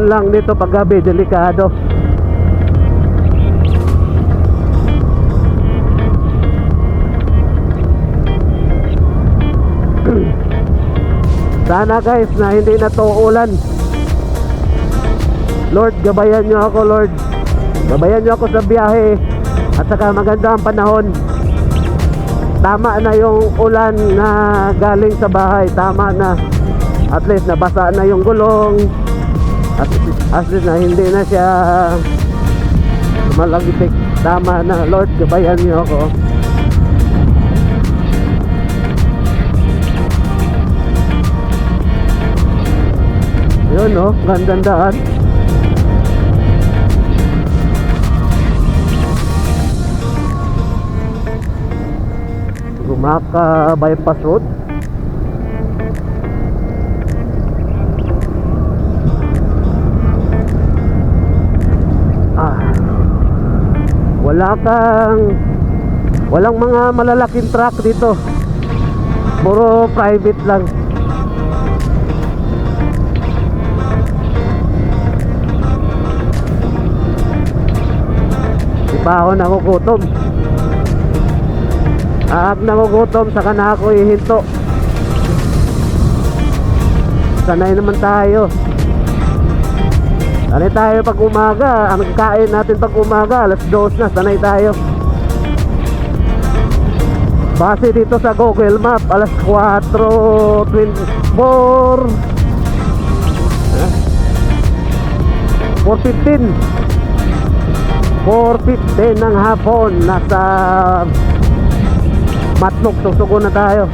Ganun lang dito pag gabi, delikado. Sana guys na hindi na to ulan. Lord, gabayan nyo ako, Lord. Gabayan nyo ako sa biyahe. At saka maganda ang panahon. Tama na yung ulan na galing sa bahay. Tama na. At least nabasa na yung gulong. At least na hindi na siya malagitik. Tama na, Lord, gabayan nyo ako. Yun no, gandang daan. Gumaka bypass road. Walang mga malalaking truck dito. Puro private lang. Di pa ako nagugutom. Aag nagugutom, saka na ako ihinto. Sanay naman tayo. Sanay tayo pag umaga. Ang kain natin pag umaga, alas 2 na, sanay tayo. Base dito sa Google Map, alas 4:24 4:15 ng hapon. Nasa Matlog, susugo na tayo.